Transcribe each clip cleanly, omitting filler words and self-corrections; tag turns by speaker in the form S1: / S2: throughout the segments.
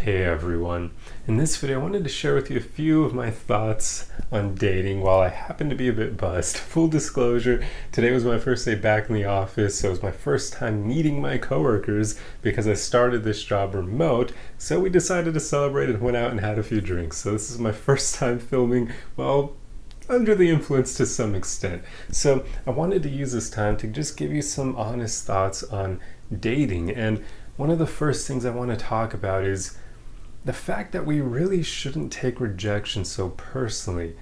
S1: Hey everyone. In this video I wanted to share with you a few of my thoughts on dating while I happen to be a bit buzzed. Full disclosure, today was my first day back in the office, so it was my first time meeting my coworkers because I started this job remote, so we decided to celebrate and went out and had a few drinks. So this is my first time filming, well, under the influence to some extent. So I wanted to use this time to just give you some honest thoughts on dating. And one of the first things I want to talk about is the fact that we really shouldn't take rejection so personally,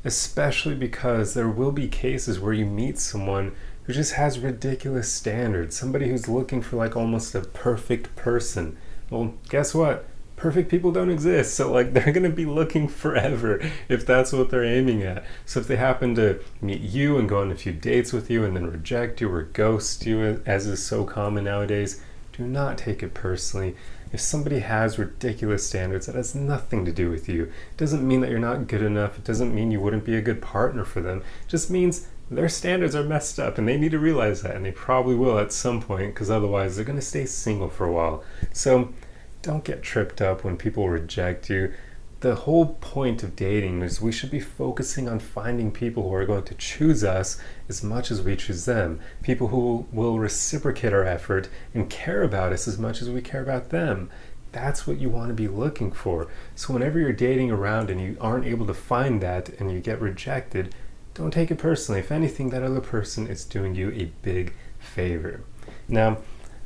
S1: especially because there will be cases where you meet someone who just has ridiculous standards, somebody who's looking for like almost a perfect person. Well, guess what? Perfect people don't exist, so like they're gonna be looking forever if that's what they're aiming at. So if they happen to meet you and go on a few dates with you and then reject you or ghost you, as is so common nowadays, do not take it personally. If somebody has ridiculous standards, that has nothing to do with you. It doesn't mean that you're not good enough. It doesn't mean you wouldn't be a good partner for them. It just means their standards are messed up and they need to realize that, and they probably will at some point, because otherwise they're gonna stay single for a while. So don't get tripped up when people reject you. The whole point of dating is we should be focusing on finding people who are going to choose us as much as we choose them. People who will reciprocate our effort and care about us as much as we care about them. That's what you want to be looking for. So whenever you're dating around and you aren't able to find that and you get rejected, don't take it personally. If anything, that other person is doing you a big favor. Now,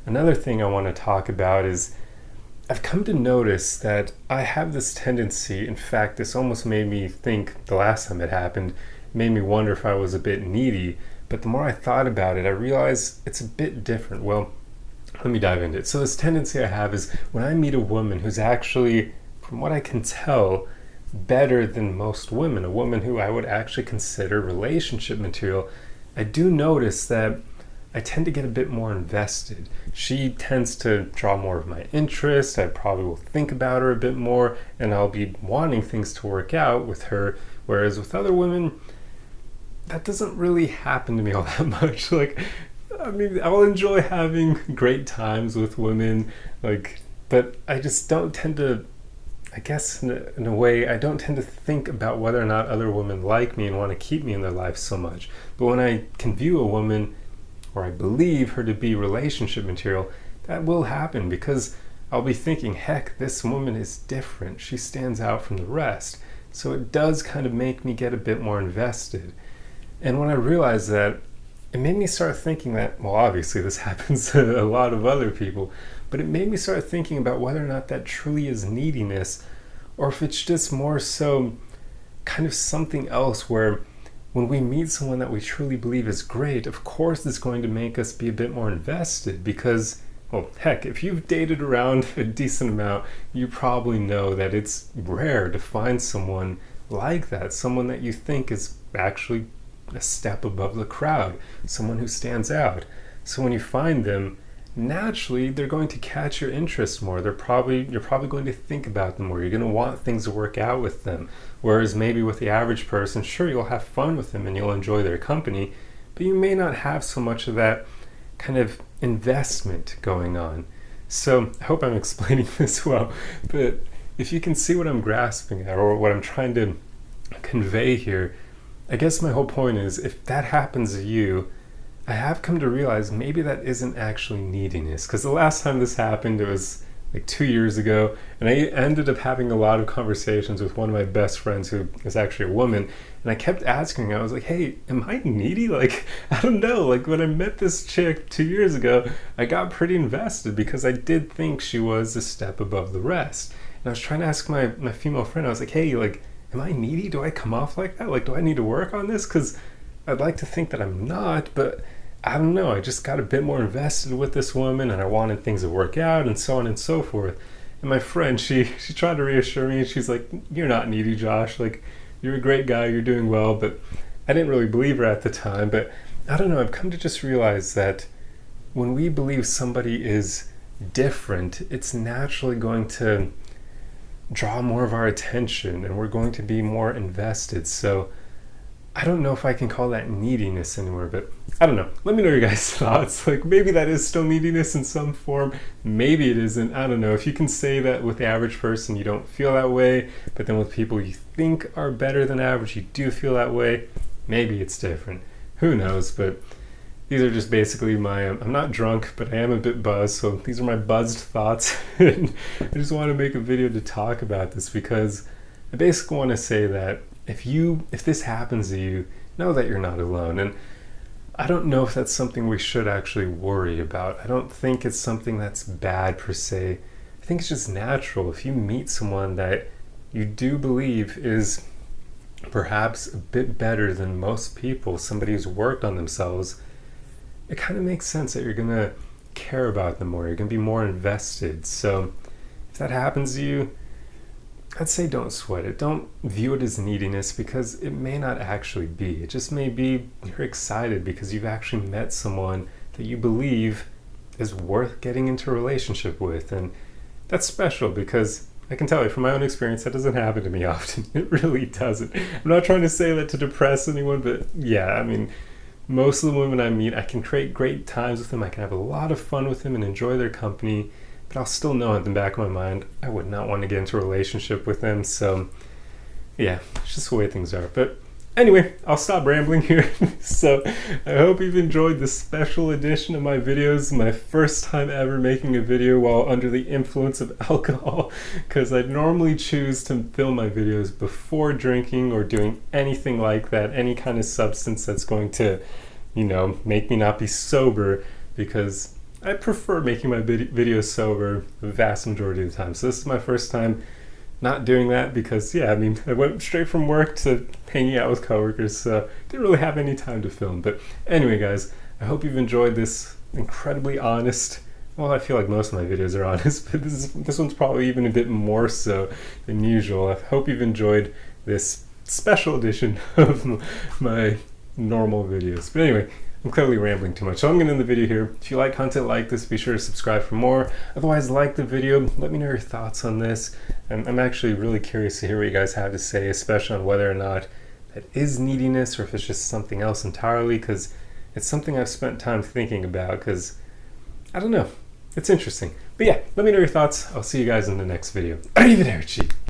S1: another thing I want to talk about is I've come to notice that I have this tendency, in fact, this almost made me think the last time it happened, made me wonder if I was a bit needy, but the more I thought about it, I realized it's a bit different. Well, let me dive into it. So this tendency I have is when I meet a woman who's actually, from what I can tell, better than most women, a woman who I would actually consider relationship material, I do notice that I tend to get a bit more invested. She tends to draw more of my interest. I probably will think about her a bit more, and I'll be wanting things to work out with her. Whereas with other women, that doesn't really happen to me all that much. I'll enjoy having great times with women, but I just don't tend to, I guess in a way, I don't tend to think about whether or not other women like me and want to keep me in their life so much. But when I can view a woman, or I believe her to be relationship material, that will happen because I'll be thinking, heck, this woman is different. She stands out from the rest. So it does kind of make me get a bit more invested. And when I realized that, it made me start thinking that, well, obviously this happens to a lot of other people, but it made me start thinking about whether or not that truly is neediness, or if it's just more so kind of something else where when we meet someone that we truly believe is great, of course it's going to make us be a bit more invested because, well, heck, if you've dated around a decent amount, you probably know that it's rare to find someone like that, someone that you think is actually a step above the crowd, someone who stands out. So when you find them, naturally they're going to catch your interest more. You're probably going to think about them more. You're going to want things to work out with them. Whereas maybe with the average person, sure, you'll have fun with them and you'll enjoy their company, but you may not have so much of that kind of investment going on. So I hope I'm explaining this well, but if you can see what I'm grasping at or what I'm trying to convey here, I guess my whole point is if that happens to you, I have come to realize maybe that isn't actually neediness. Because the last time this happened, it was like 2 years ago, and I ended up having a lot of conversations with one of my best friends who is actually a woman, and I kept asking her, I was like, hey, am I needy? I don't know, when I met this chick 2 years ago, I got pretty invested because I did think she was a step above the rest. And I was trying to ask my female friend, I was like, hey, am I needy? Do I come off like that? Do I need to work on this? Because I'd like to think that I'm not, but I don't know. I just got a bit more invested with this woman and I wanted things to work out and so on and so forth. And my friend, she tried to reassure me and she's like, you're not needy, Josh. You're a great guy, you're doing well. But I didn't really believe her at the time. But I don't know, I've come to just realize that when we believe somebody is different, it's naturally going to draw more of our attention and we're going to be more invested. So I don't know if I can call that neediness anymore, but I don't know. Let me know your guys' thoughts. Like, maybe that is still neediness in some form. Maybe it isn't. I don't know. If you can say that with the average person, you don't feel that way, but then with people you think are better than average, you do feel that way, maybe it's different. Who knows? But these are just basically I'm not drunk, but I am a bit buzzed, so these are my buzzed thoughts. And I just want to make a video to talk about this because I basically want to say that if this happens to you, know that you're not alone. And I don't know if that's something we should actually worry about. I don't think it's something that's bad per se. I think it's just natural. If you meet someone that you do believe is perhaps a bit better than most people, somebody who's worked on themselves, it kind of makes sense that you're going to care about them more. You're going to be more invested. So if that happens to you, I'd say don't sweat it. Don't view it as neediness because it may not actually be. It just may be you're excited because you've actually met someone that you believe is worth getting into a relationship with. And that's special because I can tell you from my own experience, that doesn't happen to me often. It really doesn't. I'm not trying to say that to depress anyone, but yeah, I mean, most of the women I meet, I can create great times with them. I can have a lot of fun with them and enjoy their company. But I'll still know at the back of my mind, I would not want to get into a relationship with them. So yeah, it's just the way things are. But anyway, I'll stop rambling here. So I hope you've enjoyed this special edition of my videos. My first time ever making a video while under the influence of alcohol, because I normally choose to film my videos before drinking or doing anything like that, any kind of substance that's going to, make me not be sober, because I prefer making my videos sober the vast majority of the time. So this is my first time not doing that because, I went straight from work to hanging out with coworkers, so didn't really have any time to film. But anyway, guys, I hope you've enjoyed this incredibly honest, well, I feel like most of my videos are honest, but this one's probably even a bit more so than usual. I hope you've enjoyed this special edition of my normal videos. But anyway, I'm clearly rambling too much, so I'm going to end the video here. If you like content like this, be sure to subscribe for more. Otherwise, like the video. Let me know your thoughts on this. I'm actually really curious to hear what you guys have to say, especially on whether or not that is neediness or if it's just something else entirely, because it's something I've spent time thinking about, because I don't know. It's interesting. But yeah, let me know your thoughts. I'll see you guys in the next video. Arrivederci!